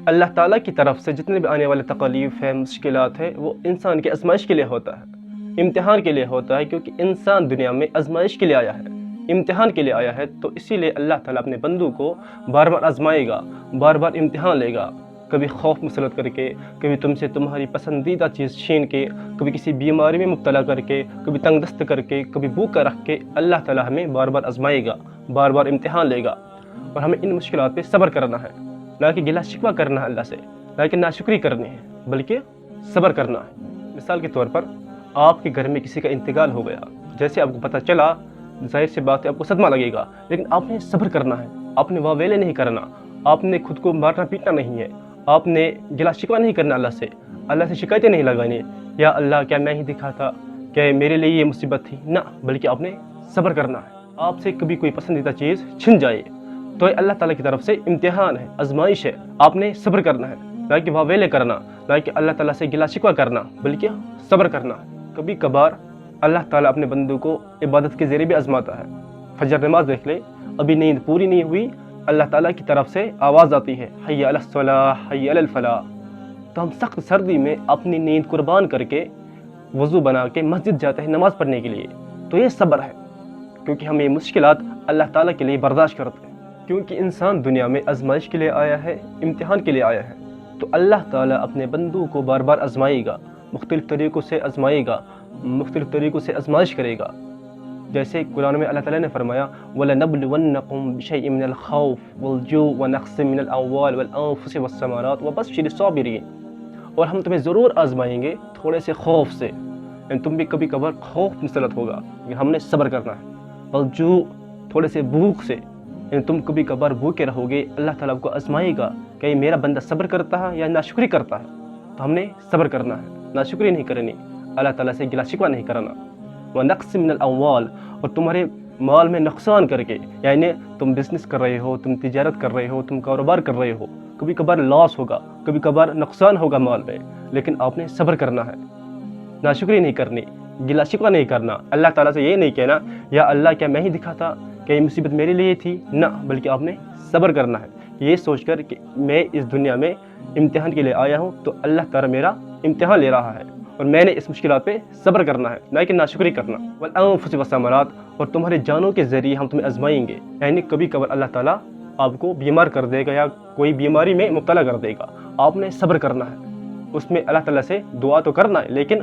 اللہ تعالیٰ کی طرف سے جتنے بھی آنے والے تکالیف ہیں، مشکلات ہیں، وہ انسان کی آزمائش کے لیے ہوتا ہے، امتحان کے لیے ہوتا ہے، کیونکہ انسان دنیا میں آزمائش کے لیے آیا ہے، امتحان کے لیے آیا ہے۔ تو اسی لیے اللہ تعالیٰ اپنے بندوں کو بار بار آزمائے گا، بار بار امتحان لے گا، کبھی خوف مسلط کر کے، کبھی تم سے تمہاری پسندیدہ چیز چھین کے، کبھی کسی بیماری میں مبتلا کر کے، کبھی تنگ دست کر کے، کبھی بھوکا رکھ کے اللہ تعالیٰ ہمیں بار بار آزمائے گا، بار بار امتحان لے گا، اور ہمیں ان مشکلات پہ صبر کرنا ہے، نہ کہ گلہ شکوہ کرنا ہے اللہ سے، نہ کہ ناشکری کرنی ہے، بلکہ صبر کرنا ہے۔ مثال کے طور پر آپ کے گھر میں کسی کا انتقال ہو گیا، جیسے آپ کو پتہ چلا، ظاہر سی بات ہے آپ کو صدمہ لگے گا، لیکن آپ نے صبر کرنا ہے، آپ نے واویلے نہیں کرنا، آپ نے خود کو مارنا پیٹنا نہیں ہے، آپ نے گلا شکوہ نہیں کرنا اللہ سے شکایتیں نہیں لگانی، یا اللہ کیا میں ہی دکھا تھا، کہ میرے لیے یہ مصیبت تھی، نہ، بلکہ آپ نے صبر کرنا ہے۔ آپ سے کبھی کوئی پسندیدہ چیز چھن جائے تو یہ اللہ تعالیٰ کی طرف سے امتحان ہے، آزمائش ہے، آپ نے صبر کرنا ہے، نہ کہ واویلے کرنا، نہ کہ اللہ تعالیٰ سے گلا شکوہ کرنا، بلکہ صبر کرنا۔ کبھی کبھار اللہ تعالیٰ اپنے بندوں کو عبادت کے ذریعے بھی آزماتا ہے۔ فجر نماز دیکھ لیں، ابھی نیند پوری نہیں ہوئی، اللہ تعالیٰ کی طرف سے آواز آتی ہے، حی علی الصلاۃ حی علی الفلاح، تو ہم سخت سردی میں اپنی نیند قربان کر کے وضو بنا کے مسجد جاتے ہیں نماز پڑھنے کے لیے، تو یہ صبر ہے، کیونکہ ہم یہ مشکلات اللہ تعالیٰ کے لیے برداشت کرتے ہیں، کیونکہ انسان دنیا میں آزمائش کے لیے آیا ہے، امتحان کے لیے آیا ہے، تو اللہ تعالیٰ اپنے بندوں کو بار بار آزمائے گا، مختلف طریقوں سے آزمائے گا، مختلف طریقوں سے آزمائش کرے گا۔ جیسے قرآن میں اللہ تعالیٰ نے فرمایا وَلَنَبْلُوَنَّكُمْ بِشَيْءٍ مِّنَ الْخَوْفِ وَالْجُوعِ وَنَقْصٍ مِّنَ الْأَمْوَالِ وَالْأَنفُسِ وَالثَّمَرَاتِ وَبَشِّرِ الصَّابِرِينَ، اور ہم تمہیں ضرور آزمائیں گے تھوڑے سے خوف سے، یعنی تم بھی کبھی کبھار خوف مسلط ہوگا، لیکن ہم نے صبر کرنا ہے۔ والجوع، تھوڑے سے بھوک سے، یعنی تم کبھی کبھار بھوکے رہو گے، اللہ تعالیٰ آپ کو آزمائے گا کہ میرا بندہ صبر کرتا ہے یا ناشکری کرتا ہے، تو ہم نے صبر کرنا ہے، ناشکری نہیں کرنی، اللہ تعالیٰ سے گلا شکوہ نہیں کرنا۔ وَنَقْصٍ مِّنَ الْأَمْوَالِ، اور تمہارے مال میں نقصان کر کے، یعنی تم بزنس کر رہے ہو، تم تجارت کر رہے ہو، تم کاروبار کر رہے ہو، کبھی کبھار لاس ہوگا، کبھی کبھار نقصان ہوگا مال میں، لیکن آپ نے صبر کرنا ہے، ناشکری نہیں کرنی، گلا شکوہ نہیں کرنا، اللہ تعالیٰ سے یہ نہیں کہنا یا اللہ کیا میں ہی دکھا تھا کہ یہ مصیبت میرے لیے تھی، نہ، بلکہ آپ نے صبر کرنا ہے، یہ سوچ کر کہ میں اس دنیا میں امتحان کے لیے آیا ہوں، تو اللہ تعالیٰ میرا امتحان لے رہا ہے، اور میں نے اس مشکلات پہ صبر کرنا ہے، نہ کہ ناشکری کرنا۔ والانفس والثمرات، اور تمہارے جانوں کے ذریعے ہم تمہیں آزمائیں گے، یعنی کبھی کبھار اللہ تعالیٰ آپ کو بیمار کر دے گا یا کوئی بیماری میں مبتلا کر دے گا، آپ نے صبر کرنا ہے، اس میں اللہ تعالیٰ سے دعا تو کرنا ہے، لیکن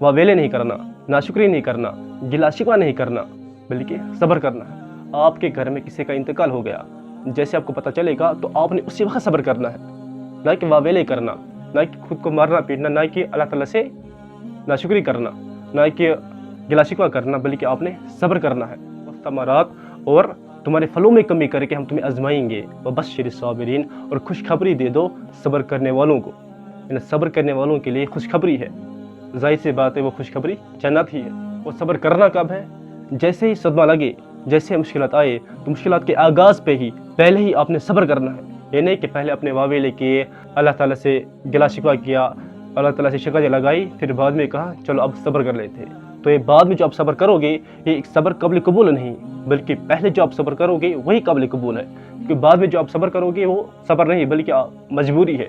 واویلے نہیں کرنا، ناشکری نہیں کرنا، گلا شکوہ نہیں کرنا، بلکہ صبر کرنا ہے۔ آپ کے گھر میں کسی کا انتقال ہو گیا، جیسے آپ کو پتہ چلے گا تو آپ نے اسی وقت صبر کرنا ہے، نہ کہ واویلے کرنا، نہ کہ خود کو مارنا پیٹنا، نہ کہ اللہ تعالیٰ سے ناشکری کرنا، نہ کہ گلا شکوہ کرنا، بلکہ آپ نے صبر کرنا ہے۔ ثمرات، اور تمہارے پھلوں میں کمی کر کے ہم تمہیں آزمائیں گے، وبشر الصابرین، اور خوشخبری دے دو صبر کرنے والوں کو، یعنی صبر کرنے والوں کے لیے خوشخبری ہے، ظاہر سی بات ہے وہ خوشخبری جنت ہی ہے۔ وہ صبر کرنا کب ہے؟ جیسے ہی صدمہ لگے، جیسے مشکلات آئے، تو مشکلات کے آغاز پہ ہی پہلے ہی آپ نے صبر کرنا ہے، یہ نہیں کہ پہلے اپنے واویلے کیے، اللہ تعالیٰ سے گلا شکوہ کیا، اللہ تعالیٰ سے شکایتیں لگائی، پھر بعد میں کہا چلو اب صبر کر لیتے، تو یہ بعد میں جو آپ صبر کرو گے یہ ایک صبر قابل قبول نہیں، بلکہ پہلے جو آپ صبر کرو گے وہی قابل قبول ہے، کیونکہ بعد میں جو آپ صبر کرو گے وہ صبر نہیں بلکہ مجبوری ہے،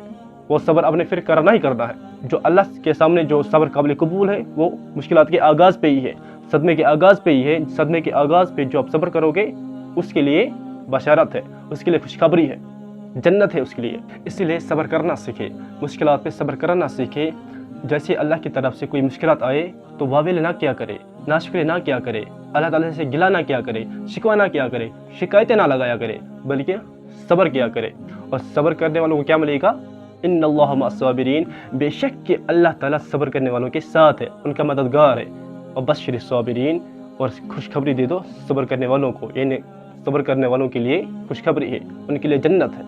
وہ صبر آپ نے پھر کرنا ہی کرنا ہے۔ جو اللہ کے سامنے جو صبر قابل قبول ہے وہ مشکلات کے آغاز پہ ہی ہے، صدمے کے آغاز پہ ہی ہے، صدمے کے آغاز پہ جو آپ صبر کرو گے اس کے لیے بشارت ہے، اس کے لیے خوشخبری ہے، جنت ہے اس کے لیے۔ اسی لیے صبر کرنا سیکھے، مشکلات پہ صبر کرنا سیکھے۔ جیسے اللہ کی طرف سے کوئی مشکلات آئے تو واویل نہ کیا کرے، ناشکری نہ کیا کرے، اللہ تعالیٰ سے گلا نہ کیا کرے، شکوہ نہ کیا کرے، شکایتیں نہ لگایا کرے، بلکہ صبر کیا کرے، اور صبر کرنے والوں کو کیا ملے گا؟ ان اللہ مع الصابرین، بے شک کہ اللہ تعالیٰ صبر کرنے والوں کے ساتھ ہے، ان کا مددگار ہے۔ اور بشر الصابرین، اور خوشخبری دے دو صبر کرنے والوں کو، یعنی صبر کرنے والوں کے لیے خوشخبری ہے، ان کے لیے جنت ہے۔